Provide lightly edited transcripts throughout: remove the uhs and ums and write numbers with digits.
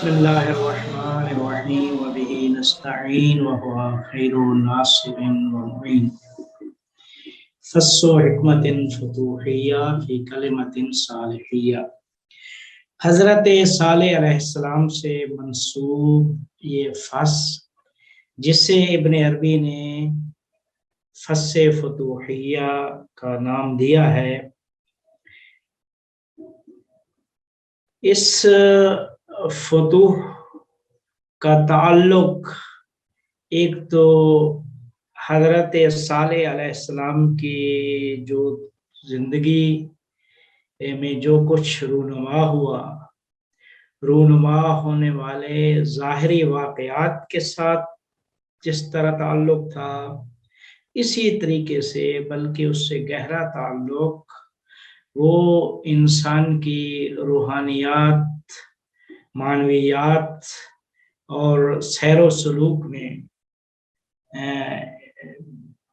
بسم اللہ الرحمن الرحیم وبہ نستعین وهو خیر الناصر والمعین فص حکمت فتوحیہ فی کلمت صالحیہ۔ حضرت صالح علیہ السلام سے منسوب یہ فص جسے ابن عربی نے فص فتوحیہ کا نام دیا ہے، اس فتوح کا تعلق ایک تو حضرت صالح علیہ السلام کی جو زندگی میں جو کچھ رونما ہونے والے ظاہری واقعات کے ساتھ جس طرح تعلق تھا، اسی طریقے سے بلکہ اس سے گہرا تعلق وہ انسان کی روحانیات، معنویات اور سیر و سلوک میں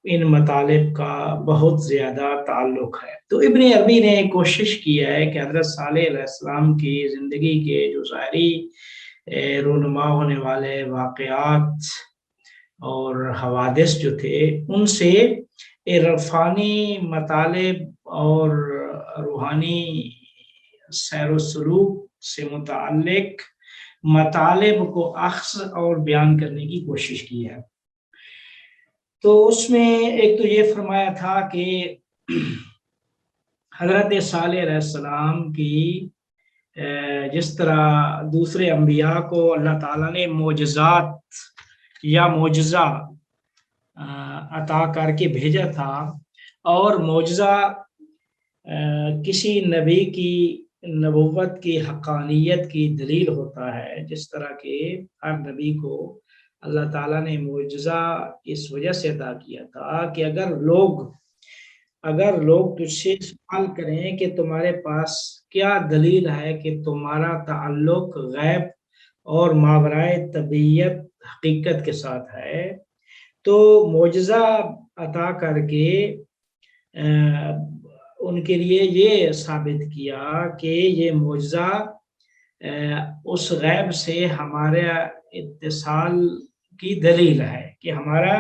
ان مطالب کا بہت زیادہ تعلق ہے۔ تو ابن عربی نے کوشش کی ہے کہ حضرت صالح علیہ السلام کی زندگی کے جو ظاہری رونما ہونے والے واقعات اور حوادث جو تھے، ان سے عرفانی مطالب اور روحانی سیر و سلوک سے متعلق مطالب کو اخذ اور بیان کرنے کی کوشش کی ہے۔ تو اس میں ایک تو یہ فرمایا تھا کہ حضرت صالح علیہ السلام کی جس طرح دوسرے انبیاء کو اللہ تعالیٰ نے معجزات یا معجزہ عطا کر کے بھیجا تھا، اور معجزہ کسی نبی کی نبوت کی حقانیت کی دلیل ہوتا ہے، جس طرح کہ ہر نبی کو اللہ تعالیٰ نے معجزہ اس وجہ سے عطا کیا تھا کہ اگر لوگ تجھ سے سوال کریں کہ تمہارے پاس کیا دلیل ہے کہ تمہارا تعلق غیب اور ماورائے طبیعت حقیقت کے ساتھ ہے، تو معجزہ عطا کر کے ان کے لیے یہ ثابت کیا کہ یہ معجزہ اس غیب سے ہمارے اتصال کی دلیل ہے، کہ ہمارا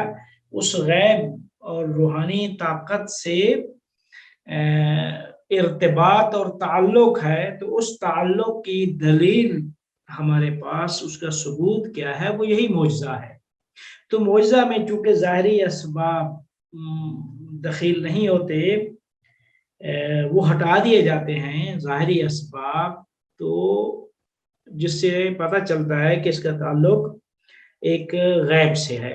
اس غیب اور روحانی طاقت سے ارتباط اور تعلق ہے، تو اس تعلق کی دلیل ہمارے پاس، اس کا ثبوت کیا ہے، وہ یہی معجزہ ہے۔ تو معجزہ میں چونکہ ظاہری اسباب دخیل نہیں ہوتے، وہ ہٹا دیے جاتے ہیں ظاہری اسباب، تو جس سے پتہ چلتا ہے کہ اس کا تعلق ایک غیب سے ہے۔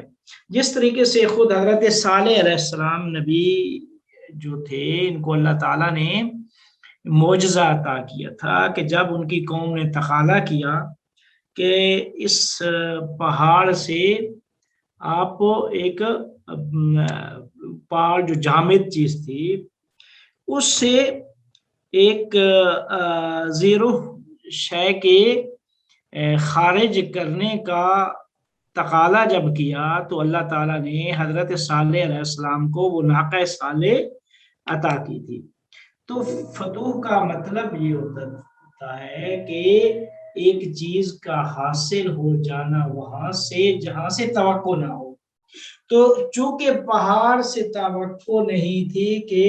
جس طریقے سے خود حضرت صالح علیہ السلام نبی جو تھے، ان کو اللہ تعالیٰ نے معجزہ عطا کیا تھا کہ جب ان کی قوم نے تقاضا کیا کہ اس پہاڑ سے آپ ایک پہاڑ جو جامد چیز تھی، اس سے ایک زیرو شے کے خارج کرنے کا تقاضا جب کیا، تو اللہ تعالیٰ نے حضرت صالح علیہ السلام کو وہ ناقہ صالح عطا کی تھی۔ تو فتوح کا مطلب یہ ہوتا ہے کہ ایک چیز کا حاصل ہو جانا وہاں سے جہاں سے توقع نہ ہو۔ تو چونکہ پہاڑ سے توقع نہیں تھی کہ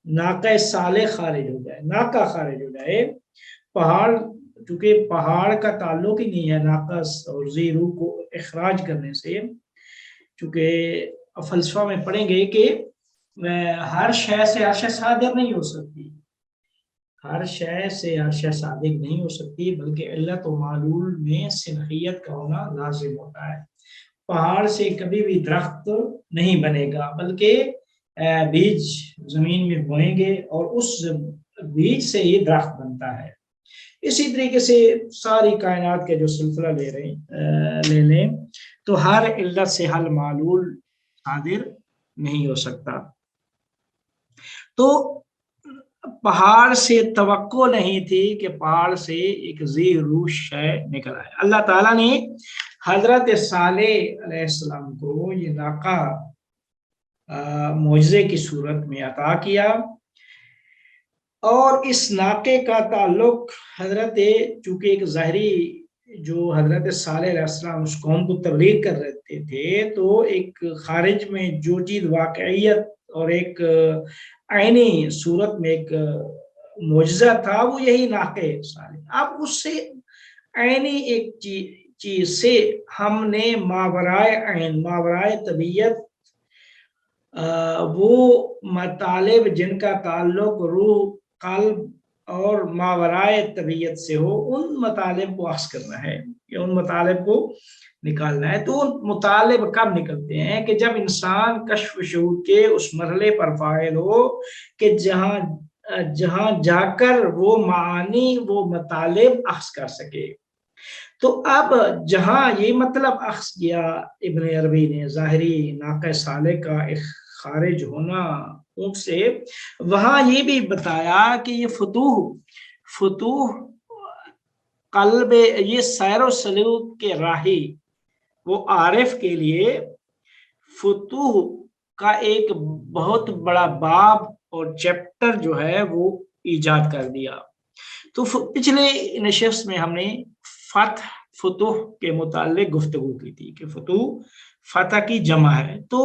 ناقہ صالح خارج ہو جائے، ناقہ خارج ہو جائے، پہاڑ چونکہ پہاڑ کا تعلق ہی نہیں ہے ناقہ اور زیرو کو اخراج کرنے سے، چونکہ فلسفہ میں پڑھیں گے کہ ہر شے سے ہر شے صادر نہیں ہو سکتی، ہر شے سے ہر شے صادق نہیں ہو سکتی، بلکہ علت و معلول میں سنخیت کا ہونا لازم ہوتا ہے۔ پہاڑ سے کبھی بھی درخت نہیں بنے گا، بلکہ بیج زمین میں بوئیں گے اور اس بیج سے ہی درخت بنتا ہے۔ اسی طریقے سے ساری کائنات کے جو سلسلہ لے لیں تو ہر علت سے حل معلول صادر نہیں ہو سکتا۔ تو پہاڑ سے توقع نہیں تھی کہ پہاڑ سے ایک روح شے نکل آئے۔ اللہ تعالیٰ نے حضرت صالح علیہ السلام کو یہ ناقہ معجزے کی صورت میں عطا کیا، اور اس ناقے کا تعلق حضرت چونکہ ایک ظاہری جو حضرت صالح علیہ السلام اس قوم کو تبلیغ کر رہے تھے، تو ایک خارج میں جو چیز واقعیت اور ایک عینی صورت میں ایک معجزہ تھا، وہ یہی ناقہ صالح۔ اب اس سے عینی ایک چیز سے ہم نے ماورائے عین، ماورائے طبیعت، وہ مطالب جن کا تعلق روح، قلب اور ماورائے طبیعت سے ہو، ان مطالب کو اخذ کرنا ہے یا ان مطالب کو نکالنا ہے۔ تو ان مطالب کب نکلتے ہیں؟ کہ جب انسان کشف شعور کے اس مرحلے پر فاعل ہو کہ جہاں جا کر وہ معانی، وہ مطالب اخذ کر سکے۔ تو اب جہاں یہ مطلب اخذ کیا ابن عربی نے ظاہری ناقہ صالح کا ایک خارج ہونا ان سے، وہاں یہ بھی بتایا کہ یہ فتوح قلب، یہ سیر و سلوک کے راہی وہ عارف کے لیے فتوح کا ایک بہت بڑا باب اور چیپٹر جو ہے وہ ایجاد کر دیا۔ تو پچھلے نشست میں ہم نے فتح کے متعلق گفتگو کی تھی کہ فتح کی جمع ہے۔ تو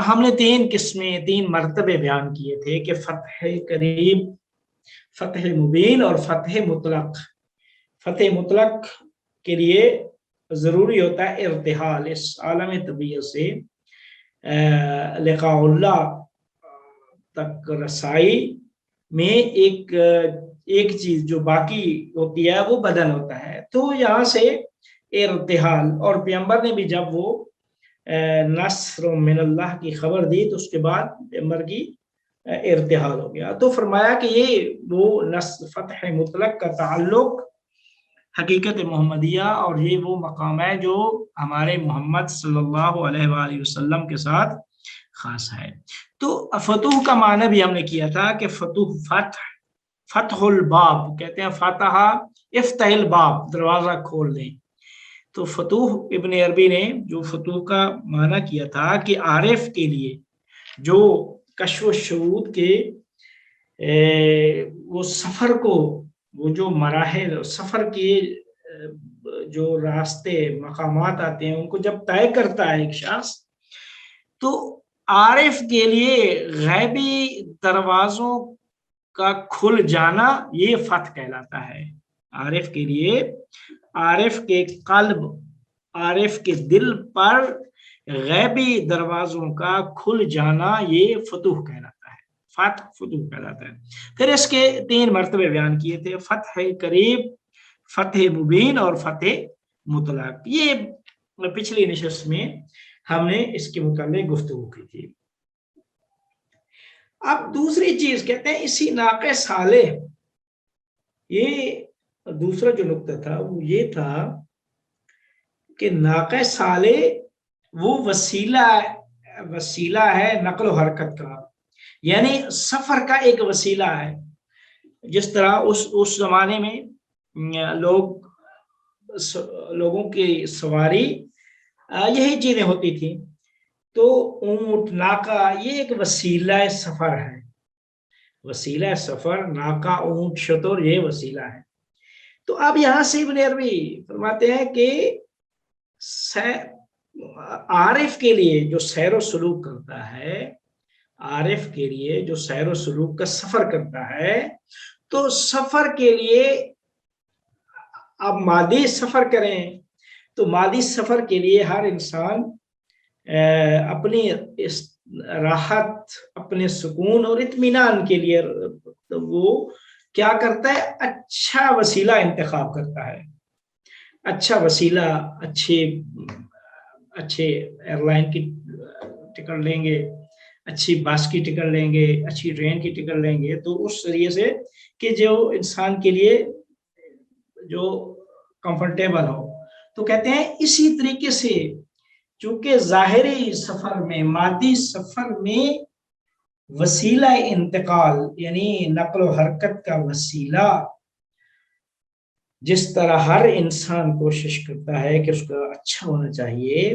ہم نے 3 قسمیں، 3 مرتبے بیان کیے تھے کہ فتح قریب، فتح مبین اور فتح مطلق۔ فتح مطلق کے لیے ضروری ہوتا ہے ارتحال، اس عالم طبیعت سے لقاء اللہ تک رسائی میں ایک چیز جو باقی ہوتی ہے وہ بدل ہوتا ہے۔ تو یہاں سے ارتحال، اور پیغمبر نے بھی جب وہ نصر من اللہ کی خبر دی تو اس کے بعد پیغمبر کی ارتحال ہو گیا۔ تو فرمایا کہ یہ وہ فتح مطلق کا تعلق حقیقت محمدیہ، اور یہ وہ مقام ہے جو ہمارے محمد صلی اللہ علیہ وآلہ وسلم کے ساتھ خاص ہے۔ تو فتح کا معنی بھی ہم نے کیا تھا کہ فتح الباب کہتے ہیں، فتح افتح الباب، دروازہ کھول دیں۔ تو فتوح ابن عربی نے جو فتوح کا معنی کیا تھا کہ عارف کے لیے جو کشف و شہود کے وہ سفر کو، وہ جو مراحل سفر کے جو راستے مقامات آتے ہیں ان کو جب طے کرتا ہے ایک شخص، تو عارف کے لیے غیبی دروازوں کا کھل جانا یہ فتح کہلاتا ہے۔ عارف کے لیے، عارف کے قلب، عارف کے دل پر غیبی دروازوں کا کھل جانا یہ فتوح کہلاتا ہے، فتوح کہلاتا ہے۔ پھر اس کے 3 مرتبے بیان کیے تھے، فتح قریب، فتح مبین اور فتح مطلق۔ یہ پچھلی نشست میں ہم نے اس کے متعلق گفتگو کی تھی۔ اب دوسری چیز کہتے ہیں اسی ناقہ صالح، یہ دوسرا جو نقطہ تھا وہ یہ تھا کہ ناقہ صالح وہ وسیلہ ہے نقل و حرکت کا، یعنی سفر کا ایک وسیلہ ہے۔ جس طرح اس زمانے میں لوگوں کی سواری یہی چیزیں ہوتی تھی، تو اونٹ، ناکا یہ ایک وسیلہ سفر ہے، وسیلہ سفر، ناکا، اونٹ، شتر یہ وسیلہ ہے۔ تو اب یہاں سے ابن عربی فرماتے ہیں کہ عارف کے لیے جو سیر و سلوک کرتا ہے، عارف کے لیے جو سیر و سلوک کا سفر کرتا ہے، تو سفر کے لیے اب مادی سفر کریں تو مادی سفر کے لیے ہر انسان اپنی راحت، اپنے سکون اور اطمینان کے لیے وہ کیا کرتا ہے؟ اچھا وسیلہ انتخاب کرتا ہے، اچھا وسیلہ، اچھے ایئر لائن کی ٹکٹ لیں گے، اچھی بس کی ٹکٹ لیں گے، اچھی ٹرین کی ٹکٹ لیں گے، تو اس ذریعے سے کہ جو انسان کے لیے جو کمفرٹیبل ہو۔ تو کہتے ہیں اسی طریقے سے چونکہ ظاہری سفر میں، مادی سفر میں وسیلہ انتقال یعنی نقل و حرکت کا وسیلہ جس طرح ہر انسان کوشش کرتا ہے کہ اس کا اچھا ہونا چاہیے،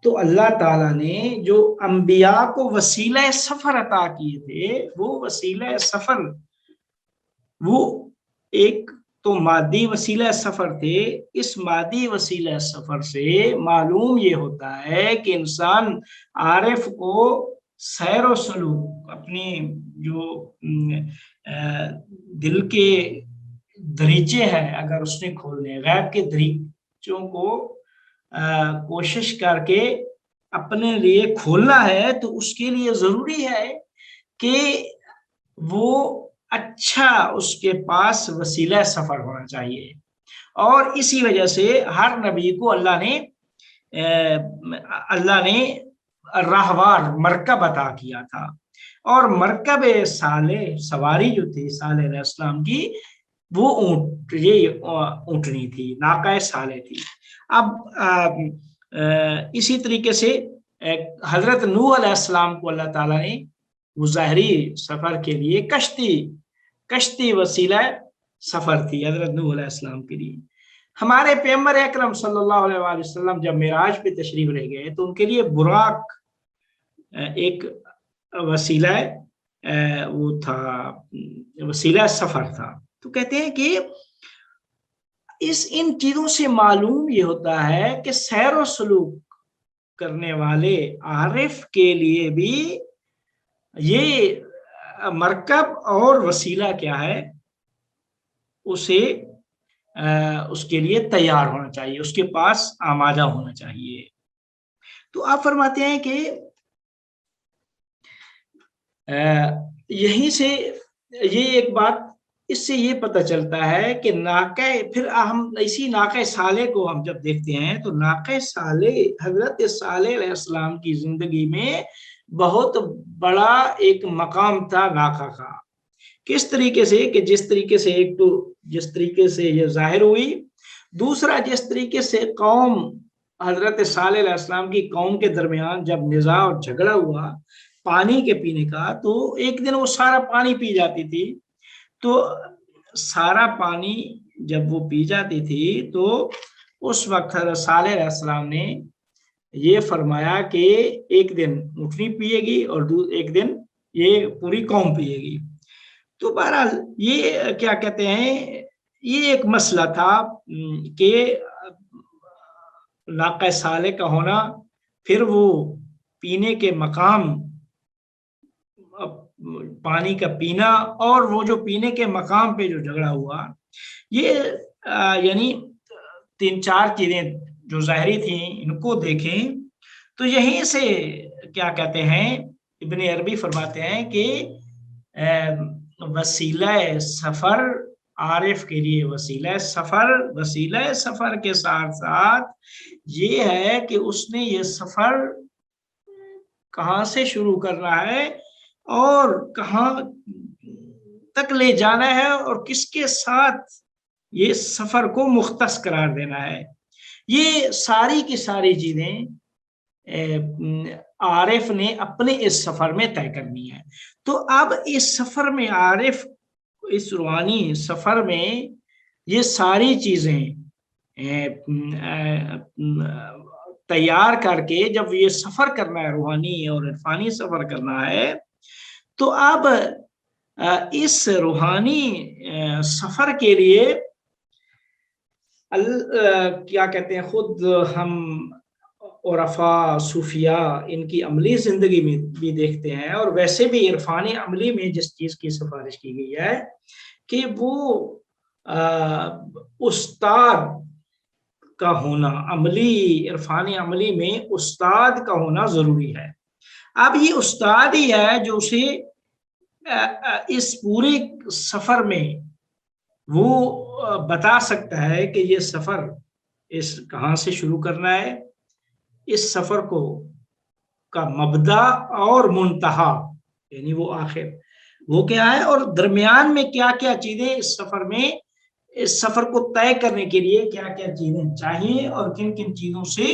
تو اللہ تعالیٰ نے جو انبیاء کو وسیلہ سفر عطا کیے تھے، وہ وسیلہ سفر وہ ایک تو مادی وسیلہ سفر تھے. اس مادی وسیلہ سفر سے معلوم یہ ہوتا ہے کہ انسان عارف کو سیر و سلوک اپنی جو دل کے دریچے ہیں اگر اس نے کھولنے، غیب کے دریچوں کو کوشش کر کے اپنے لیے کھولنا ہے، تو اس کے لیے ضروری ہے کہ وہ اچھا اس کے پاس وسیلہ سفر ہونا چاہیے. اور اسی وجہ سے ہر نبی کو اللہ نے راہوار مرکب عطا کیا تھا. اور مرکب صالح سواری جو تھی صالح علیہ السلام کی، وہ اونٹنی تھی، ناقہ صالح تھی. اب اسی طریقے سے حضرت نوح علیہ السلام کو اللہ تعالیٰ نے وہ ظاہری سفر کے لیے کشتی وسیلہ سفر تھی حضرت نوح علیہ السلام کے لیے. ہمارے پیغمبر اکرم صلی اللہ علیہ وآلہ وسلم جب معراج پہ تشریف لے گئے تو ان کے لیے براق ایک وسیلہ وہ تھا، وسیلہ سفر تھا. تو کہتے ہیں کہ ان چیزوں سے معلوم یہ ہوتا ہے کہ سیر و سلوک کرنے والے عارف کے لیے بھی یہ مرکب اور وسیلہ کیا ہے، اسے اس کے لیے تیار ہونا چاہیے، اس کے پاس آمادہ ہونا چاہیے. تو آپ فرماتے ہیں کہ یہیں سے یہ ایک بات اس سے یہ پتہ چلتا ہے کہ ناقہ، پھر ہم اسی ناقہ صالح کو ہم جب دیکھتے ہیں تو ناقہ صالح حضرت صالح علیہ السلام کی زندگی میں بہت بڑا ایک مقام تھا ناقہ کا. کس طریقے سے کہ جس طریقے سے ایک تو جس طریقے سے یہ ظاہر ہوئی، دوسرا جس طریقے سے قوم حضرت صالح علیہ السلام کی قوم کے درمیان جب نزاع اور جھگڑا ہوا پانی کے پینے کا، تو ایک دن وہ سارا پانی پی جاتی تھی. تو سارا پانی جب وہ پی جاتی تھی تو اس وقت حضرت صالح علیہ السلام نے یہ فرمایا کہ ایک دن اونٹنی پیے گی اور ایک دن یہ پوری قوم پیے گی. تو بہرحال یہ کیا کہتے ہیں، یہ ایک مسئلہ تھا کہ ناقہ صالح کا ہونا، پھر وہ پینے کے مقام پانی کا پینا، اور وہ جو پینے کے مقام پہ جو جھگڑا ہوا، یہ یعنی 3-4 چیزیں جو ظاہری تھیں ان کو دیکھیں تو یہیں سے کیا کہتے ہیں، ابن عربی فرماتے ہیں کہ وسیلہ سفر عارف کے لیے وسیلہ سفر کے ساتھ ساتھ یہ ہے کہ اس نے یہ سفر کہاں سے شروع کرنا ہے اور کہاں تک لے جانا ہے اور کس کے ساتھ یہ سفر کو مختص قرار دینا ہے. یہ ساری کی ساری چیزیں عارف نے اپنے اس سفر میں طے کرنی ہے. تو اب اس سفر میں عارف اس روحانی سفر میں یہ ساری چیزیں تیار کر کے جب یہ سفر کرنا ہے، روحانی اور عرفانی سفر کرنا ہے، تو اب اس روحانی سفر کے لیے کیا کہتے ہیں، خود ہم عرفاء صوفیاء ان کی عملی زندگی میں بھی دیکھتے ہیں، اور ویسے بھی عرفانی عملی میں جس چیز کی سفارش کی گئی ہے کہ وہ استاد کا ہونا، عرفانی عملی میں استاد کا ہونا ضروری ہے. اب یہ استاد ہی ہے جو اسے اس پورے سفر میں وہ بتا سکتا ہے کہ یہ سفر کہاں سے شروع کرنا ہے، اس سفر کا مبدا اور منتہا یعنی وہ آخر وہ کیا ہے، اور درمیان میں کیا کیا چیزیں اس سفر کو طے کرنے کے لیے کیا کیا چیزیں چاہیے اور کن کن چیزوں سے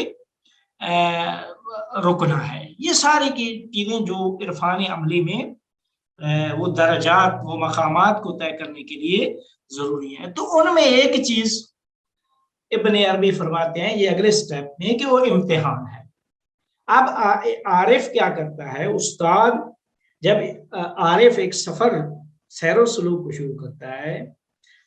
رکنا ہے. یہ ساری کی چیزیں جو عرفانی عملی میں وہ درجات، وہ مقامات کو طے کرنے کے لیے ضروری ہے. تو ان میں ایک چیز ابن عربی فرماتے ہیں یہ اگلے سٹیپ میں کہ وہ امتحان ہے. اب عارف کیا کرتا ہے، استاد جب عارف ایک سفر سیر و سلوک کو شروع کرتا ہے،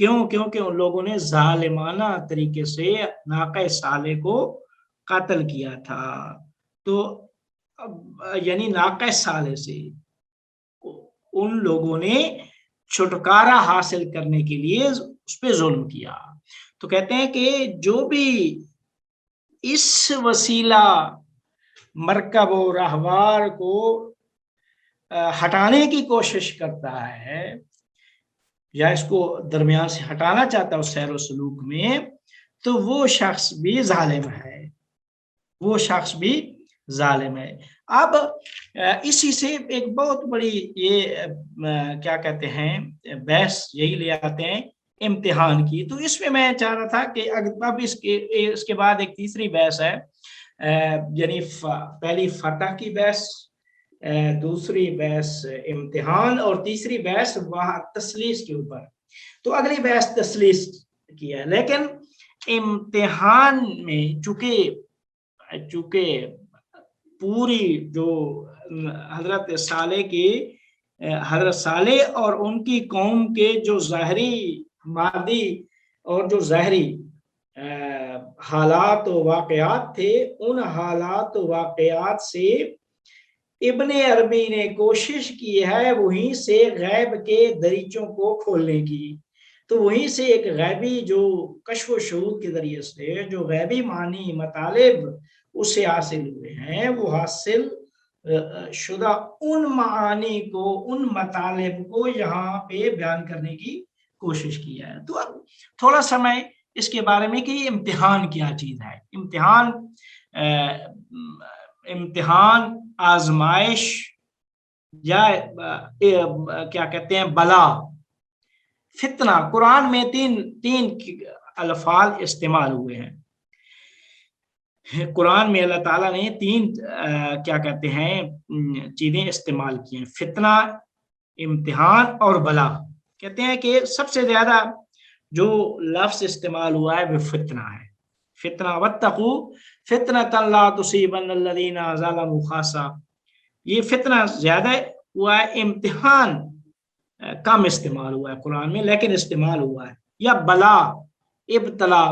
کیوں؟ کیونکہ ان لوگوں نے ظالمانہ طریقے سے ناقہ صالح کو قتل کیا تھا. تو یعنی ناقہ صالح سے ان لوگوں نے چھٹکارا حاصل کرنے کے لیے اس پہ ظلم کیا. تو کہتے ہیں کہ جو بھی اس وسیلہ مرکب و راہوار کو ہٹانے کی کوشش کرتا ہے یا اس کو درمیان سے ہٹانا چاہتا ہے اس سیر و سلوک میں، تو وہ شخص بھی ظالم ہے، وہ شخص بھی ظالم ہے. اب اسی سے ایک بہت بڑی یہ کیا کہتے ہیں بحث یہی لے آتے ہیں امتحان کی. تو اس میں چاہ رہا تھا کہ اب اس کے بعد ایک تیسری بحث ہے، یعنی پہلی فتح کی بحث، دوسری بحث امتحان، اور تیسری بحث وہاں تسلیس کے اوپر. تو اگلی بحث تسلیس کی ہے، لیکن امتحان میں چونکہ پوری جو حضرت صالح اور ان کی قوم کے جو ظاہری مادی اور جو ظاہری حالات و واقعات تھے، ان حالات و واقعات سے ابن عربی نے کوشش کی ہے وہیں سے غیب کے دریچوں کو کھولنے کی. تو وہیں سے ایک غیبی جو کشف و شہود کے ذریعے سے جو غیبی معنی مطالب اسے حاصل ہوئے ہیں، وہ حاصل شدہ ان معانی کو، ان مطالب کو یہاں پہ بیان کرنے کی کوشش کی ہے. تو اب تھوڑا سا میں اس کے بارے میں کہ امتحان کیا چیز ہے. امتحان آزمائش یا کیا کہتے ہیں بلا، فتنہ. قرآن میں تین الفاظ استعمال ہوئے ہیں. قرآن میں اللہ تعالیٰ نے تین کیا کہتے ہیں چیزیں استعمال کی ہیں، فتنہ، امتحان اور بلا. کہتے ہیں کہ سب سے زیادہ جو لفظ استعمال ہوا ہے وہ فتنہ ہے. فتنہ واتقوا فتنة لا تصيبن الذين ظلموا خاصہ، یہ فتنہ زیادہ ہوا ہے. امتحان کم استعمال ہوا ہے قرآن میں، لیکن استعمال ہوا ہے. یا بلا، ابتلا،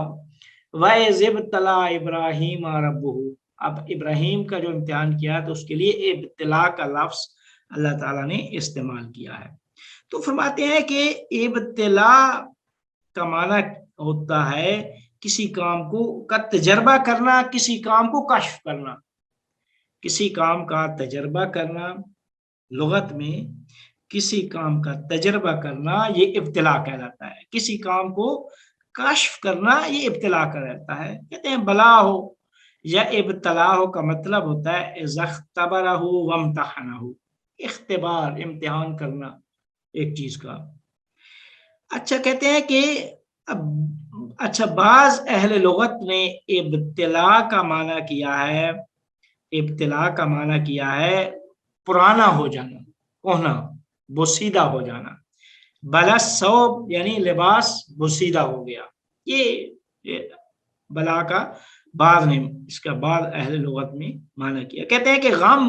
وَإِذِ ابْتَلَىٰ إِبْرَاهِيمَ رَبُّهُ. اب ابراہیم کا جو امتحان کیا تو اس کے لیے ابتلا کا لفظ اللہ تعالیٰ نے استعمال کیا ہے. تو فرماتے ہیں کہ ابتلا کا معنی ہوتا ہے کسی کام کو کا تجربہ کرنا، کسی کام کو کشف کرنا. کسی کام کا تجربہ کرنا، لغت میں کسی کام کا تجربہ کرنا یہ ابتلا کہلاتا ہے. کسی کام کو کشف کرنا یہ ابتلا کہلاتا ہے. کہتے ہیں بلا ہو یا ابتلا ہو کا مطلب ہوتا ہے اذا اختبرہ وامتحنہ، اختبار، امتحان کرنا ایک چیز کا. اچھا کہتے ہیں کہ بعض اہل لغت نے ابتلا کا معنی کیا ہے، ابتلا کا معنی کیا ہے پرانا ہو جانا، کوہنا، بوسیدہ ہو جانا. بلا ثوب یعنی لباس بوسیدہ ہو گیا. یہ بلا کا بعض نے اس کا بعض اہل لغت میں معنی کیا. کہتے ہیں کہ غم،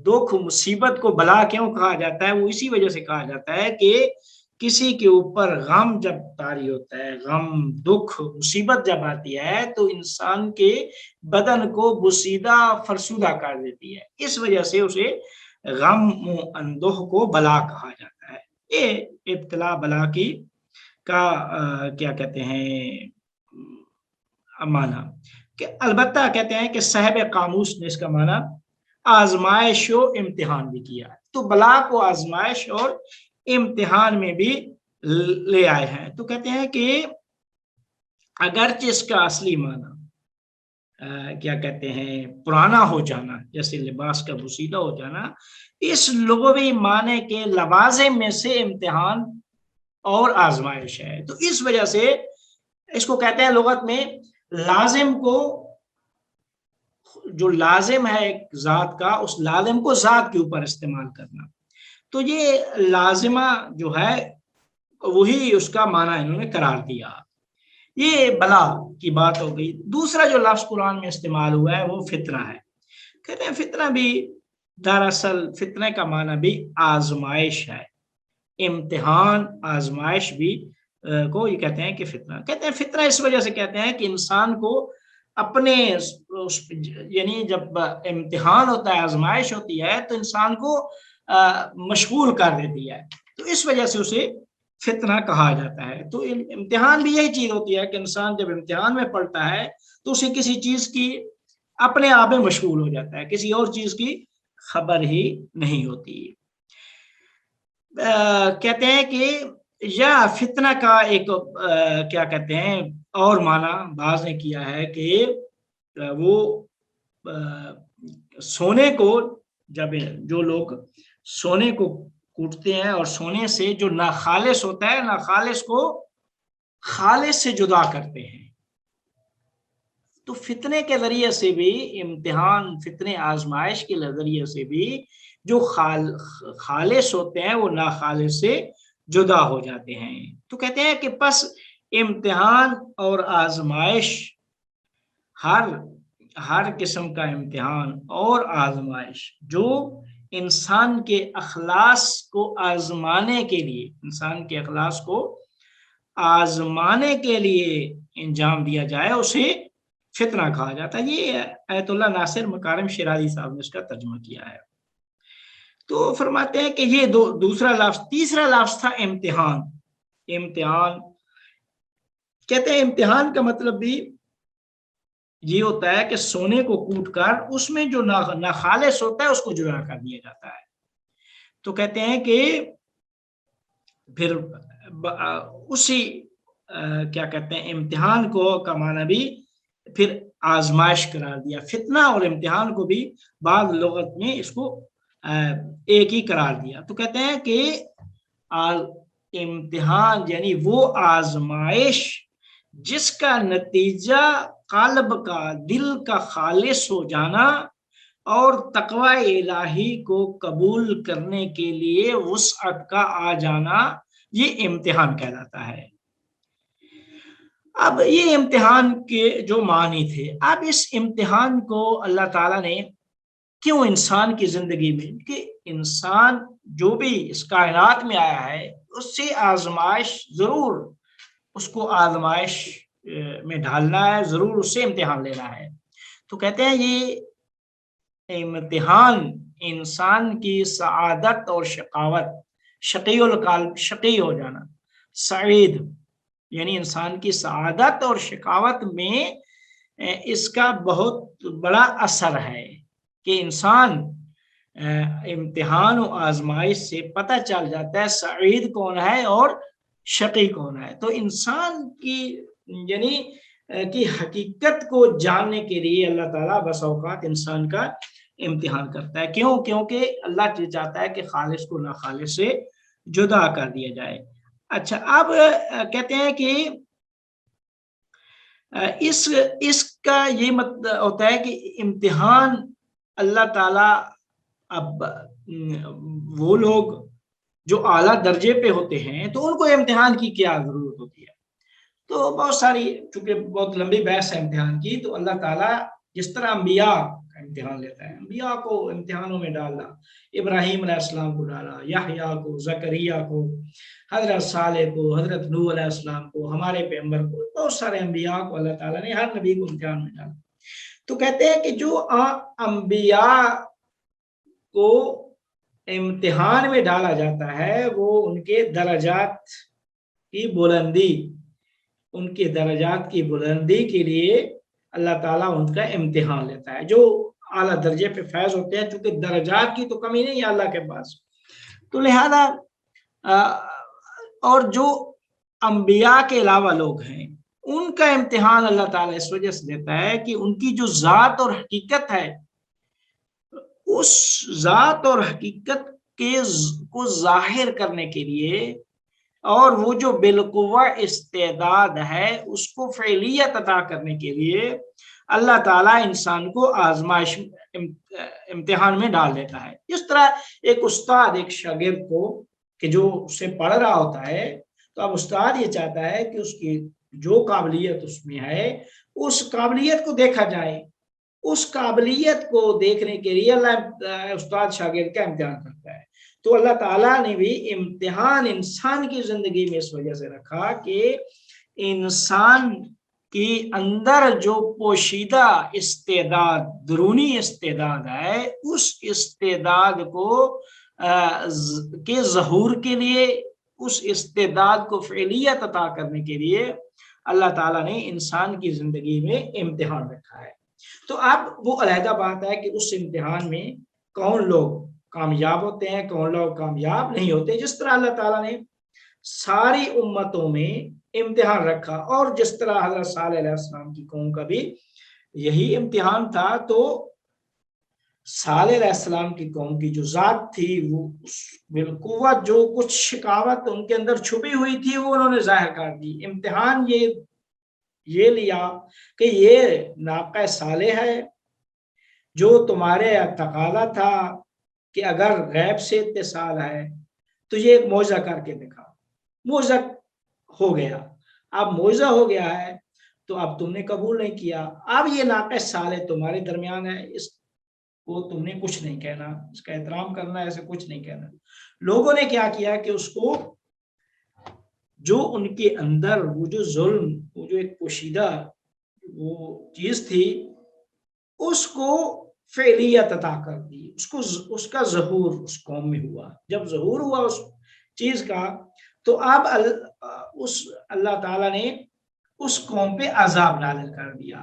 دکھ، مصیبت کو بلا کیوں کہا جاتا ہے؟ وہ اسی وجہ سے کہا جاتا ہے کہ کسی کے اوپر غم جب طاری ہوتا ہے، غم، دکھ، مصیبت جب آتی ہے تو انسان کے بدن کو بوسیدہ، فرسودہ کر دیتی ہے. اس وجہ سے اسے غم و اندوہ کو بلا کہا جاتا ہے. یہ ابتلا بلا کی کا کیا کہتے ہیں معنی. کہ البتہ کہتے ہیں کہ صاحب قاموس نے اس کا معنی آزمائش و امتحان بھی کیا ہے. تو بلا کو آزمائش اور امتحان میں بھی لے آئے ہیں. تو کہتے ہیں کہ اگرچہ اس کا اصلی معنی کیا کہتے ہیں پرانا ہو جانا، جیسے لباس کا بوسیدہ ہو جانا، اس لغوی معنی کے لوازم میں سے امتحان اور آزمائش ہے. تو اس وجہ سے اس کو کہتے ہیں لغت میں لازم کو، جو لازم ہے ایک ذات کا، اس لازم کو ذات کے اوپر استعمال کرنا. تو یہ لازمہ جو ہے وہی اس کا معنی انہوں نے قرار دیا. یہ بلا کی بات ہو گئی. دوسرا جو لفظ قرآن میں استعمال ہوا ہے وہ فتنہ ہے. کہتے ہیں فتنہ بھی دراصل فتنہ کا معنی بھی آزمائش ہے. امتحان، آزمائش بھی کو یہ کہتے ہیں کہ فتنہ. کہتے ہیں فتنہ اس وجہ سے کہتے ہیں کہ انسان کو اپنے یعنی جب امتحان ہوتا ہے، آزمائش ہوتی ہے، تو انسان کو مشغول کر دیتی ہے، تو اس وجہ سے اسے فتنہ کہا جاتا ہے. تو امتحان بھی یہی چیز ہوتی ہے کہ انسان جب امتحان میں پڑتا ہے تو اسے کسی چیز کی اپنے آپ میں مشغول ہو جاتا ہے، کسی اور چیز کی خبر ہی نہیں ہوتی. کہتے ہیں کہ یا فتنہ کا ایک کیا کہتے ہیں اور معنی بعض نے کیا ہے کہ وہ سونے کو، جب جو لوگ سونے کو کوٹتے ہیں اور سونے سے جو ناخالص ہوتا ہے، ناخالص کو خالص سے جدا کرتے ہیں، تو فتنے کے ذریعے سے بھی امتحان، فتنے آزمائش کے ذریعے سے بھی جو خالص ہوتے ہیں وہ ناخالص سے جدا ہو جاتے ہیں. تو کہتے ہیں کہ پس امتحان اور آزمائش، ہر قسم کا امتحان اور آزمائش جو انسان کے اخلاص کو آزمانے کے لیے، انسان کے اخلاص کو آزمانے کے لیے انجام دیا جائے، اسے فتنہ کہا جاتا ہے. یہ آیت اللہ ناصر مکارم شیرازی صاحب نے اس کا ترجمہ کیا ہے. تو فرماتے ہیں کہ یہ دوسرا لفظ. تیسرا لفظ تھا امتحان. امتحان کہتے ہیں امتحان کا مطلب بھی یہ ہوتا ہے کہ سونے کو کوٹ کر اس میں جو ناخالص ہوتا ہے اس کو جدا کر دیا جاتا ہے. تو کہتے ہیں کہ پھر اسی کیا کہتے ہیں امتحان کو کا معنی بھی پھر آزمائش قرار دیا. فتنہ اور امتحان کو بھی بعض لغت میں اس کو ایک ہی قرار دیا. تو کہتے ہیں کہ امتحان یعنی وہ آزمائش جس کا نتیجہ قلب کا، دل کا خالص ہو جانا اور تقوی الہی کو قبول کرنے کے لیے وسعت کا آ جانا، یہ امتحان کہلاتا ہے. اب یہ امتحان کے جو معنی تھے، اب اس امتحان کو اللہ تعالیٰ نے کیوں انسان کی زندگی میں، کہ انسان جو بھی اس کائنات میں آیا ہے اس سے آزمائش ضرور، اس کو آزمائش میں ڈالنا ہے، ضرور اس سے امتحان لینا ہے. تو کہتے ہیں یہ امتحان انسان کی سعادت اور شقاوت، شقی ہو جانا، سعید یعنی انسان کی سعادت اور شقاوت میں اس کا بہت بڑا اثر ہے کہ انسان امتحان و آزمائش سے پتہ چل جاتا ہے سعید کون ہے اور شقی کون ہے. تو انسان کی یعنی کی حقیقت کو جاننے کے لیے اللہ تعالیٰ بس اوقات انسان کا امتحان کرتا ہے. کیوں؟ کیونکہ اللہ چاہتا ہے کہ خالص کو ناخالص سے جدا کر دیا جائے. اچھا، اب کہتے ہیں کہ اس کا یہ مطلب ہوتا ہے کہ امتحان اللہ تعالیٰ، اب وہ لوگ جو اعلیٰ درجے پہ ہوتے ہیں تو ان کو امتحان کی کیا ضرورت ہوتی ہے. تو بہت ساری، چونکہ بہت لمبی بحث ہے امتحان کی، تو اللہ تعالیٰ جس طرح انبیاء کا امتحان لیتا ہے، انبیاء کو امتحانوں میں ڈالنا، ابراہیم علیہ السلام کو ڈالا، یحییٰ کو، زکریا کو، حضرت صالح کو، حضرت نوح علیہ السلام کو، ہمارے پیغمبر کو، بہت سارے انبیاء کو اللہ تعالیٰ نے ہر نبی کو امتحان میں ڈالا. تو کہتے ہیں کہ جو انبیاء کو امتحان میں ڈالا جاتا ہے وہ ان کے درجات کی بلندی، ان کے درجات کی بلندی کے لیے اللہ تعالیٰ ان کا امتحان لیتا ہے. جو اعلیٰ درجے پہ فیض ہوتے ہیں، چونکہ درجات کی تو کمی نہیں ہے اللہ کے پاس، تو لہذا اور جو انبیاء کے علاوہ لوگ ہیں ان کا امتحان اللہ تعالیٰ اس وجہ سے دیتا ہے کہ ان کی جو ذات اور حقیقت ہے، اس ذات اور حقیقت کو ظاہر کرنے کے لیے، اور وہ جو بالقوہ استعداد ہے اس کو فعلیت عطا کرنے کے لیے اللہ تعالیٰ انسان کو آزمائش امتحان میں ڈال دیتا ہے. اس طرح ایک استاد ایک شاگرد کو کہ جو اسے پڑھ رہا ہوتا ہے، تو اب استاد یہ چاہتا ہے کہ اس کی جو قابلیت اس میں ہے اس قابلیت کو دیکھا جائے. اس قابلیت کو دیکھنے کے لیے اللہ استاد شاگرد کا امتحان کرتا ہے. تو اللہ تعالیٰ نے بھی امتحان انسان کی زندگی میں اس وجہ سے رکھا کہ انسان کی اندر جو پوشیدہ استعداد، درونی استعداد ہے، اس استعداد کو کے ظہور کے لیے، اس استعداد کو فعلیت عطا کرنے کے لیے اللہ تعالیٰ نے انسان کی زندگی میں امتحان رکھا ہے۔ تو اب وہ علیحدہ بات ہے کہ اس امتحان میں کون لوگ کامیاب ہوتے ہیں، کون لوگ کامیاب نہیں ہوتے۔ جس طرح اللہ تعالیٰ نے ساری امتوں میں امتحان رکھا، اور جس طرح حضرت صالح علیہ السلام کی قوم کا بھی یہی امتحان تھا، تو صالح علیہ السلام کی قوم کی جو ذات تھی، وہ بالقوت جو کچھ شکاوت ان کے اندر چھپی ہوئی تھی وہ انہوں نے ظاہر کر دی۔ امتحان یہ لیا کہ یہ ناقہ صالح ہے، جو تمہارے تقاضا تھا کہ اگر غیب سے اتصال ہے تو یہ ایک معجزہ کر کے دکھا۔ معجزہ ہو گیا، اب معجزہ ہو گیا ہے تو اب تم نے قبول نہیں کیا۔ اب یہ ناقہ صالح تمہارے درمیان ہے، اس کو تم نے کچھ نہیں کہنا، اس کا احترام کرنا ہے، ایسے کچھ نہیں کہنا۔ لوگوں نے کیا کیا کہ اس کو، جو ان کے اندر وہ جو ظلم، وہ جو ایک پوشیدہ وہ چیز تھی، اس کو فعلیت عطا کر دی، اس کا ظہور اس قوم میں ہوا۔ جب ظہور ہوا اس چیز کا، تو اب اللہ تعالیٰ نے اس قوم پہ عذاب نازل کر دیا۔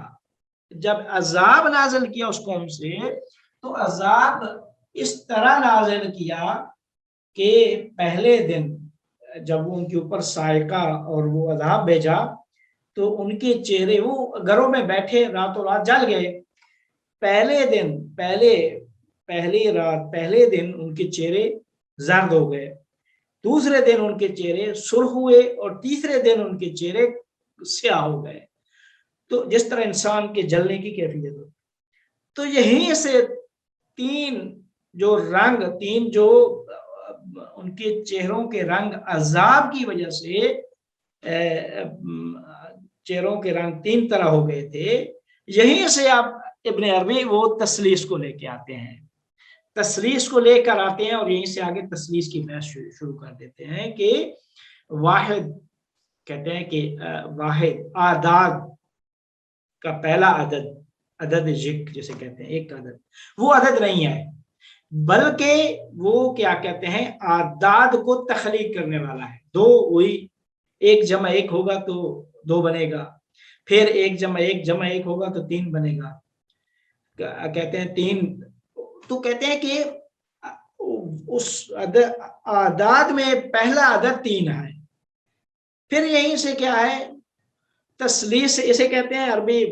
جب عذاب نازل کیا اس قوم سے، تو عذاب اس طرح نازل کیا کہ پہلے دن جب وہ ان کے اوپر صاعقہ اور وہ عذاب بھیجا، تو ان کے چہرے، وہ گھروں میں بیٹھے راتوں رات جل گئے۔ پہلے دن ان کے چہرے زرد ہو گئے، دوسرے دن ان کے چہرے سرخ ہوئے، اور تیسرے دن ان کے چہرے سیاہ ہو گئے۔ تو جس طرح انسان کے جلنے کی کیفیت ہو، تو یہیں سے تین جو ان کے چہروں کے رنگ عذاب کی وجہ سے، چہروں کے رنگ تین طرح ہو گئے تھے۔ یہیں سے آپ ابن عربی وہ تسلیس کو لے کے آتے ہیں، تسلیس کو لے کر آتے ہیں، اور یہیں سے آگے تسلیس کی بحث شروع کر دیتے ہیں کہ واحد، کہتے ہیں کہ واحد اعداد کا پہلا عدد ذکر جسے کہتے ہیں، ایک عدد، وہ عدد نہیں ہے، بلکہ وہ کیا کہتے ہیں، اعداد کو تخلیق کرنے والا ہے۔ دو، وہی ایک جمع ایک ہوگا تو دو بنے گا، پھر ایک جمع ایک ہوگا تو تین بنے گا، کہتے ہیں تین۔ تو کہتے ہیں کہ اس اعداد میں پہلا عدد تین ہے۔ پھر یہیں سے کیا ہے، تسلیس، اسے کہتے ہیں عربی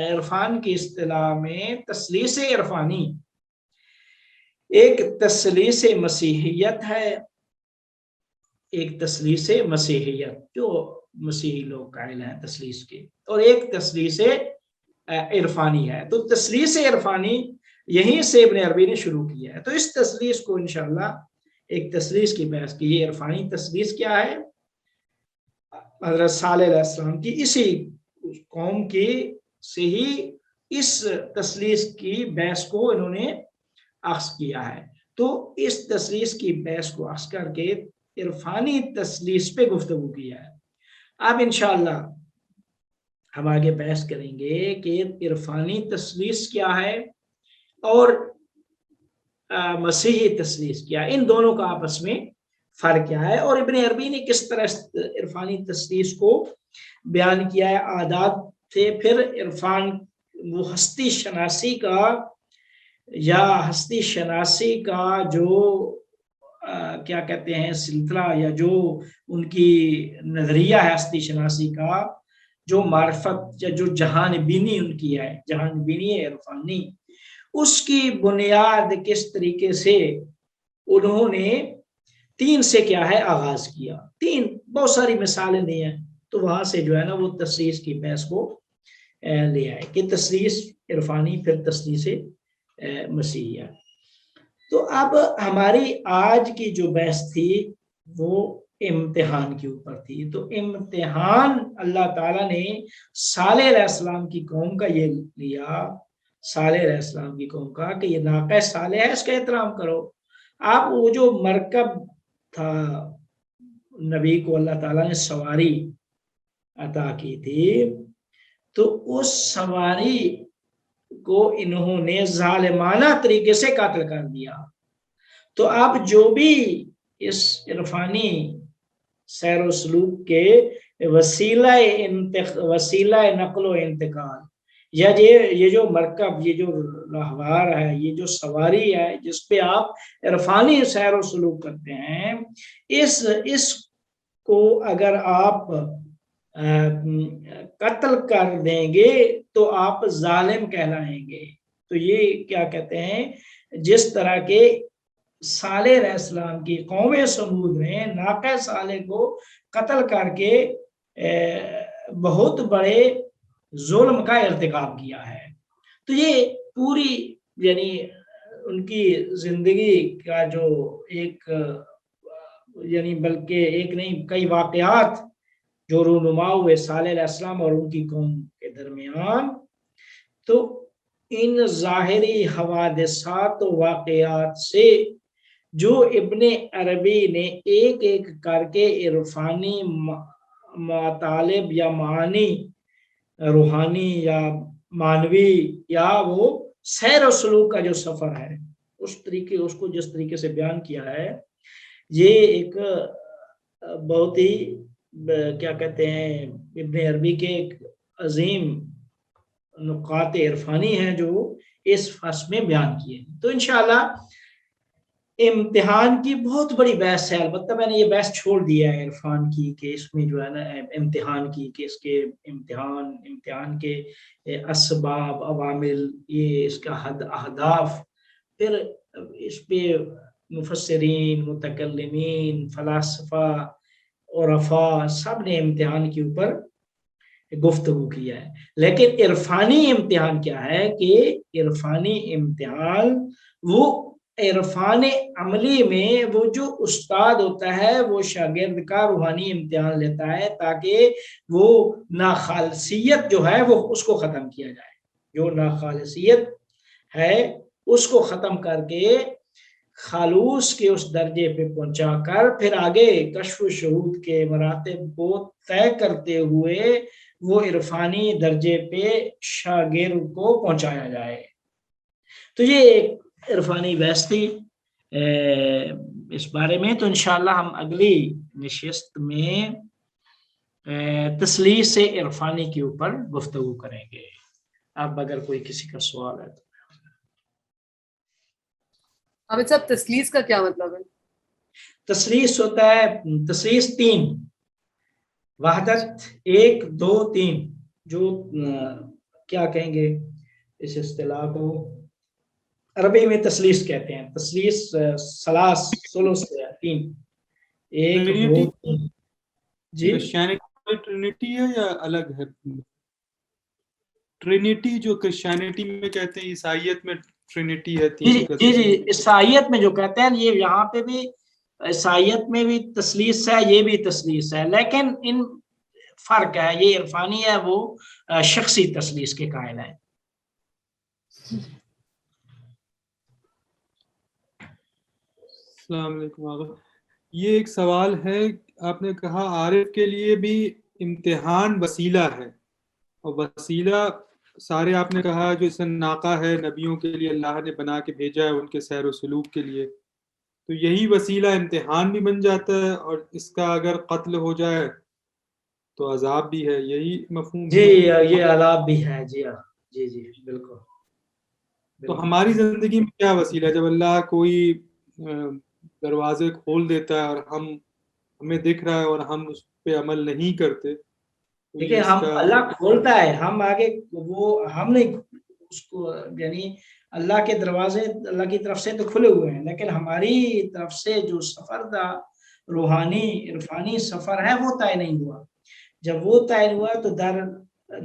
عرفان کی اصطلاح میں تسلیس عرفانی۔ ایک تسلیس مسیحیت ہے، ایک تسلیس مسیحیت جو مسیحی لوگ قائل ہیں تسلیس کے، اور ایک تسلیس عرفانی ہے۔ تو تسلیس عرفانی یہیں سے ابن عربی نے شروع کیا ہے۔ تو اس تسلیس کو انشاءاللہ ایک تسلیس کی بحث کی، یہ عرفانی تسلیس کیا ہے، حضرت صالح علیہ السلام کی اسی قوم کی سے ہی اس تسلیس کی بحث کو انہوں نے اخذ کیا ہے۔ تو اس تسلیس کی بحث کو اخذ کر کے عرفانی تسلیس پہ گفتگو کیا ہے۔ اب انشاءاللہ ہم آگے بحث کریں گے کہ عرفانی تسلیس کیا ہے اور مسیحی تسلیس کیا ہے، ان دونوں کا آپس میں فرق کیا ہے، اور ابن عربی نے کس طرح عرفانی تسلیس کو بیان کیا ہے اعداد سے۔ پھر عرفان وہ ہستی شناسی کا جو کیا کہتے ہیں سلسلہ، یا جو ان کی نظریہ ہے ہستی شناسی کا، جو معرفت یا جو جہان بینی ان کی ہے، جہان بینی ہے عرفانی، اس کی بنیاد کس طریقے سے انہوں نے تین سے کیا ہے آغاز کیا۔ تین بہت ساری مثالیں دی ہیں، تو وہاں سے جو ہے نا وہ تسلیس کی بحث کو لے آئے کہ تسلیس عرفانی، پھر تسلیس مسیحیہ۔ تو اب ہماری آج کی جو بحث تھی وہ امتحان کے اوپر تھی۔ تو امتحان اللہ تعالیٰ نے صالح علیہ السلام کی قوم کا یہ لیا، صالح علیہ السلام کی قوم کا، کہ یہ ناقہ صالح ہے، اس کا احترام کرو۔ آپ وہ جو مرکب تھا نبی کو اللہ تعالیٰ نے سواری عطا کی تھی، تو اس سواری کو انہوں نے ظالمانہ طریقے سے قتل کر دیا. تو اب جو بھی اس عرفانی سیر و سلوک کے وسیلہ نقل و انتقال، یا یہ جو مرکب، یہ جو راہوار ہے، یہ جو سواری ہے جس پہ آپ عرفانی سیر و سلوک کرتے ہیں، اس کو اگر آپ قتل کر دیں گے تو آپ ظالم کہلائیں گے. تو یہ کیا کہتے ہیں، جس طرح کے صالح علیہ السلام کی قوم سمود نے ناقہ صالح کو قتل کر کے بہت بڑے ظلم کا ارتکاب کیا ہے. تو یہ پوری یعنی ان کی زندگی کا جو ایک یعنی بلکہ ایک نہیں کئی واقعات جو رونما ہوئے صالح علیہ السلام اور ان کی قوم کے درمیان، تو ان ظاہری حوادثات و واقعات سے جو ابن عربی نے ایک ایک کر کے عرفانی مطالب یا معانی روحانی یا مانوی یا وہ سیر و سلوک کا جو سفر ہے، اس کو جس طریقے سے بیان کیا ہے، یہ ایک بہت ہی کیا کہتے ہیں ابن عربی کے ایک عظیم نقاط عرفانی ہیں جو اس فصل میں بیان کیے. تو انشاءاللہ امتحان کی بہت بڑی بحث ہے. البتہ میں نے یہ بحث چھوڑ دیا ہے عرفان کی کہ اس میں جو ہے نا امتحان کی کہ اس کے امتحان کے اسباب، عوامل، یہ اس کا اہداف، پھر اس پہ مفسرین، متکلمین، فلاسفہ، عرفاء سب نے امتحان کے اوپر گفتگو کیا ہے. لیکن عرفانی امتحان کیا ہے کہ عرفانی امتحان وہ عرفان عملی میں وہ جو استاد ہوتا ہے وہ شاگرد کا روحانی امتحان لیتا ہے تاکہ وہ ناخالصیت جو ہے وہ اس کو ختم کیا جائے. جو ناخالصیت ہے اس کو ختم کر کے خالوص کے اس درجے پہ پہنچا کر پھر آگے کشف و شہود کے مراتب کو طے کرتے ہوئے وہ عرفانی درجے پہ شاگرد کو پہنچایا جائے. تو یہ ایک عرفانی بحث تھی اس بارے میں. تو انشاءاللہ ہم اگلی نشست میں تسلیث عرفانی کے اوپر گفتگو کریں گے. اب اگر کوئی کسی کا سوال ہے تو. عابد صاحب تسلیث کا کیا مطلب ہے؟ تسلیث ہوتا ہے تسلیث 3، وحدت 1 2 3، جو کیا کہیں گے اس اصطلاح کو عربی میں تسلیث کہتے ہیں. تسلیث ثلاث ثلث 3، 1 2 3. جی ٹرینٹی ہے یا الگ ہے؟ ٹرینٹی جو کرسچینٹی میں کہتے ہیں، عیسائیت میں ٹرینٹی ہے. جی عیسائیت میں جو کہتے ہیں یہ یہاں پہ بھی عیسائیت میں بھی تسلیث ہے، یہ بھی تسلیث ہے، لیکن ان فرق ہے. یہ عرفانی ہے، وہ شخصی تسلیث کے قائل ہے. السلام علیکم آقا. یہ ایک سوال ہے، آپ نے کہا عارف کے لیے بھی امتحان وسیلہ ہے، اور وسیلہ سارے آپ نے کہا جو اس ناقہ ہے نبیوں کے لیے اللہ نے بنا کے بھیجا ہے ان کے سیر و سلوک کے لیے، تو یہی وسیلہ امتحان بھی بن جاتا ہے، اور اس کا اگر قتل ہو جائے تو عذاب بھی ہے. یہی مفہوم جی یہ عذاب بھی ہے. جی ہاں جی بالکل. تو ہماری زندگی میں کیا وسیلہ ہے جب اللہ کوئی دروازے کھول دیتا ہے اور ہمیں دکھ رہا ہے اور ہم اس پہ عمل نہیں کرتے؟ دیکھیں ہم اللہ کھولتا ہے، ہم آگے وہ ہم نہیں اس کو، یعنی اللہ کے دروازے اللہ کی طرف سے تو کھلے ہوئے ہیں، لیکن ہماری طرف سے جو سفر تھا روحانی عرفانی سفر ہے وہ طے نہیں ہوا. جب وہ طے ہوا تو در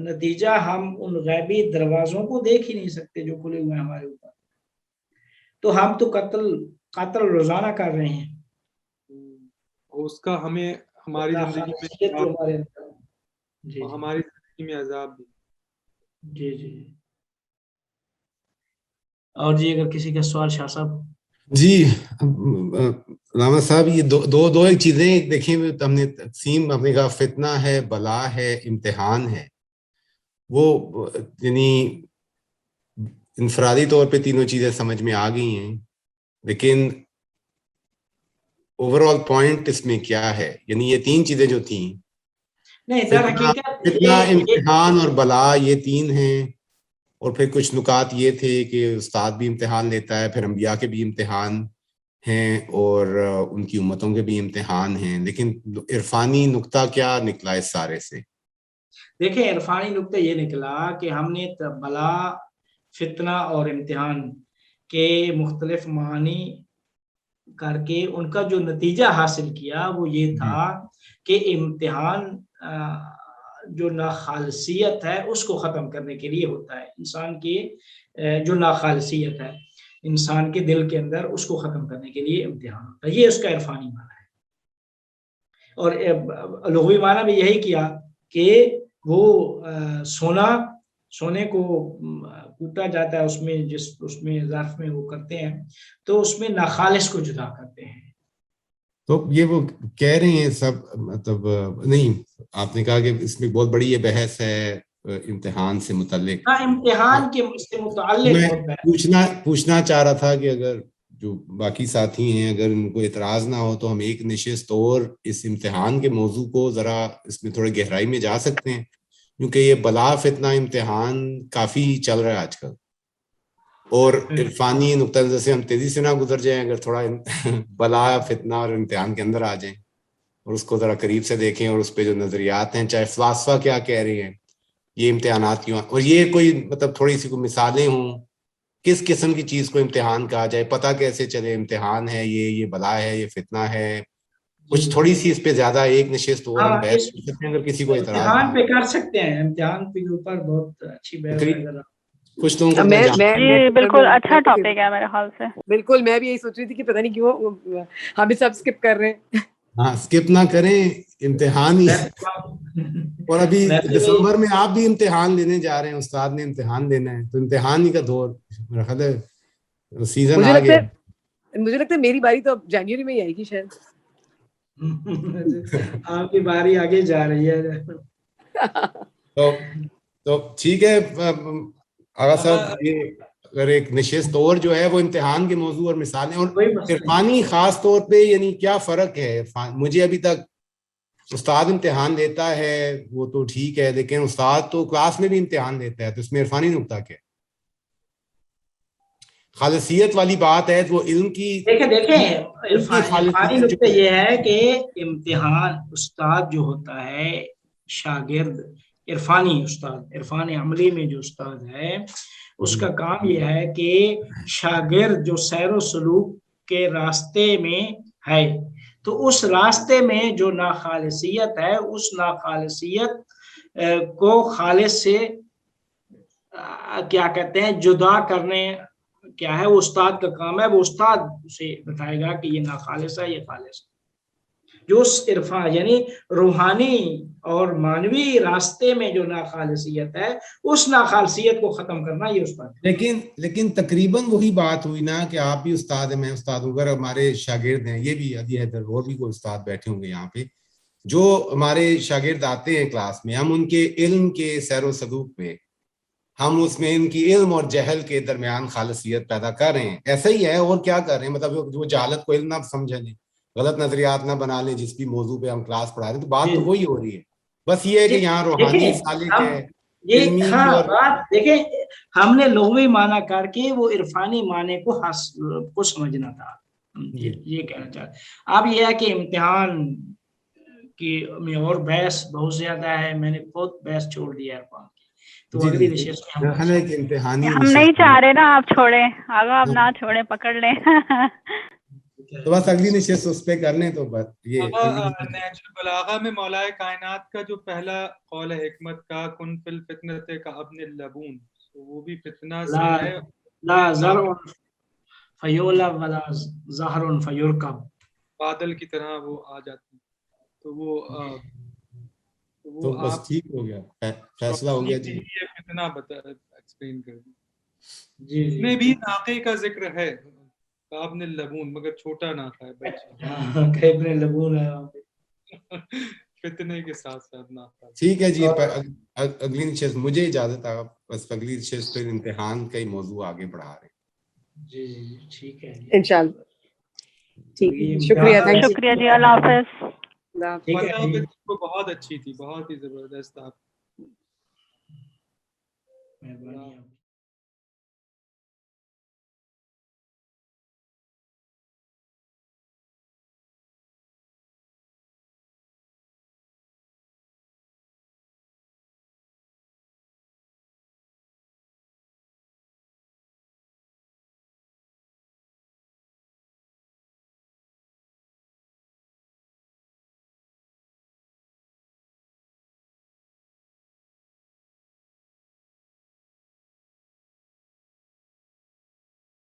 نتیجہ ہم ان غیبی دروازوں کو دیکھ ہی نہیں سکتے جو کھلے ہوئے ہیں ہمارے اوپر. تو ہم تو قتل روزانہ کر رہے ہیں، اس کا ہمیں ہماری زندگی میں ہماری زندگی میں عذاب بھی. جی اور جی اگر کسی کا سوال شاہ صاحب. جی علامہ صاحب، یہ دو ایک چیزیں دیکھیں، ہم نے تقسیم ہم نے کہا فتنہ ہے، بلا ہے، امتحان ہے. وہ یعنی انفرادی طور پہ تینوں چیزیں سمجھ میں آ گئی ہیں، لیکن اوور آل پوائنٹ اس میں کیا ہے؟ یعنی یہ تین چیزیں جو تھیں، نہیں در حقیقت فتنہ، امتحان اور بلا، یہ تین ہیں. اور پھر کچھ نکات یہ تھے کہ استاد بھی امتحان لیتا ہے، پھر انبیاء کے بھی امتحان ہیں، اور ان کی امتوں کے بھی امتحان ہیں. لیکن عرفانی نقطہ کیا نکلا اس سارے سے؟ دیکھیں عرفانی نقطہ یہ نکلا کہ ہم نے بلا، فتنہ اور امتحان کے مختلف معنی کر کے ان کا جو نتیجہ حاصل کیا وہ یہ تھا کہ امتحان جو ناخالصیت ہے اس کو ختم کرنے کے لیے ہوتا ہے. انسان کی جو ناخالصیت ہے انسان کے دل کے اندر، اس کو ختم کرنے کے لیے امتحان ہوتا ہے. یہ اس کا عرفانی معنی ہے. اور لغوی معنی بھی یہی کیا کہ وہ سونے کو کوٹا جاتا ہے، اس میں ظرف میں وہ کرتے ہیں تو اس میں ناخالص کو جدا کرتے ہیں. تو یہ وہ کہہ رہے ہیں سب، مطلب نہیں، آپ نے کہا کہ اس میں بہت بڑی یہ بحث ہے امتحان سے متعلق. امتحان کے سے متعلق میں پوچھنا چاہ رہا تھا کہ اگر جو باقی ساتھی ہیں اگر ان کو اعتراض نہ ہو تو ہم ایک نشست اور اس امتحان کے موضوع کو ذرا اس میں تھوڑی گہرائی میں جا سکتے ہیں، کیونکہ یہ بلا، فتنہ، امتحان کافی چل رہا ہے آج کل. اور عرفانی نقطہ نظر سے ہم تیزی سے نہ گزر جائیں، اگر تھوڑا بلا، فتنہ اور امتحان کے اندر آ جائیں اور اس کو ذرا قریب سے دیکھیں، اور اس پہ جو نظریات ہیں، چاہے فلاسفہ کیا کہہ رہے ہیں، یہ امتحانات کیوں، اور یہ کوئی مطلب تھوڑی سی کوئی مثالیں ہوں کس قسم کی چیز کو امتحان کہا جائے، پتہ کیسے چلے امتحان ہے یہ بلا ہے، یہ فتنہ ہے. کچھ تھوڑی سی اس پہ زیادہ ایک نشست اور ہم بحث کر سکتے ہیں اگر کسی کو اعتراض. امتحان پہ کر سکتے ہیں، امتحان کے اوپر بہت اچھی بحث ہے. کچھ لوگوں کو جی بالکل اچھا ٹاپک ہے میرے خیال سے. بالکل میں بھی یہی سوچ رہی تھی کہ پتہ نہیں کیوں ہم بھی سب اسکپ کر رہے ہیں. ہاں اسکپ نہ کریں، امتحان ہی. اور ابھی دسمبر میں آپ بھی امتحان لینے جا رہے ہیں، استاد نے امتحان لینا ہے، تو امتحان ہی کا دور میرا خیال ہے سیزن آ گیا. مجھے لگتا ہے میری باری تو اب جنوری میں ہی آئے گی شاید. آپ کی باری آگے جا رہی ہے. تو ٹھیک ہے آغا صاحب، یہ اگر ایک نشست اور جو ہے وہ امتحان کے موضوع اور مثالیں، اور عرفانی خاص طور پہ یعنی کیا فرق ہے. مجھے ابھی تک استاد امتحان لیتا ہے وہ تو ٹھیک ہے، لیکن استاد تو کلاس میں بھی امتحان لیتا ہے، تو اس میں عرفانی نقطہ کیا ہے؟ خالصیت والی بات ہے تو وہ علم کی دیکھیں عرفانی نقطہ یہ ہے کہ امتحان استاد جو ہوتا ہے، شاگرد عرفانی استاد، عرفان عملی میں جو استاد ہے اس کا کام یہ ہے کہ شاگرد جو سیر و سلوک کے راستے میں ہے تو اس راستے میں جو ناخالصیت ہے اس ناخالصیت کو خالص سے کیا کہتے ہیں جدا کرنے کیا ہے، وہ استاد کا کام ہے. وہ استاد اسے بتائے گا کہ یہ ناخالص ہے، یہ خالص ہے. جو اس عرفان یعنی روحانی اور مانوی راستے میں جو ناخالصیت ہے اس ناخالصیت کو ختم کرنا یہ استاد. لیکن تقریباً وہی بات ہوئی نا کہ آپ بھی استاد ہیں، میں استاد ہوں. اگر ہمارے شاگرد ہیں، یہ بھی ابھی حیدر اور بھی کوئی استاد بیٹھے ہوں گے یہاں پہ، جو ہمارے شاگرد آتے ہیں کلاس میں، ہم ان کے علم کے سیر و سلوک میں ہم اس میں ان کی علم اور جہل کے درمیان خالصیت پیدا کر رہے ہیں. ایسا ہی ہے، اور کیا کر رہے ہیں؟ مطلب وہ جہالت کو علم نہ سمجھ لیں، غلط نظریات نہ بنا لیں جس بھی موضوع پہ ہم کلاس پڑھا رہے ہیں. تو بات تو وہی ہو رہی ہے، بس یہ ہے کہ یہاں روحانی سالک ہے، علمی. ہاں بات دیکھیں، ہم نے لغوی معنی کر کے وہ عرفانی معنی کو سمجھنا تھا. یہ کہنا چاہتے. اب یہ ہے کہ امتحان کی میں اور بحث بہت زیادہ ہے، میں نے بہت بحث چھوڑ دیا ہے عرفان کی. تو اگلی نشست میں ہم نہیں چاہ رہے نا آپ چھوڑیں، آگا آپ نہ چھوڑیں، پکڑ لیں. تو بس اگلی نشست اس پہ کر لیں. تو بس یہ نہج البلاغہ میں مولا کائنات کا جو پہلا قول حکمت کا کن فی الفتنۃ کابن اللبون، وہ بھی فتنہ سے ہے. لا زرع فیولد ولا زہر فیرکب، بادل کی طرح وہ آ جاتے ہیں. تو وہ تو بس ٹھیک ہو گیا، فیصلہ ہو گیا. جی یہ فتنہ ایکسپلین کر دیں. جی اس میں بھی ناقے کا ذکر ہے. کابن لبون مگر چھوٹا نہ تھا بچہ. ہاں کیبن لبون ہے وہاں پہ. فتنے کے ساتھ ساتھ نہ تھا. ٹھیک ہے جی. اگلی نشست مجھے اجازت ہے, بس اگلی نشست پھر امتحان کا ہی موضوع آگے بڑھا رہے ہیں. جی جی ٹھیک ہے. انشاءاللہ. ٹھیک ہے, شکریہ, تھینک یو. شکریہ جی, اللہ حافظ. ٹھیک ہے جی. بہت اچھی تھی, بہت ہی زبردست. آپ مہربانی.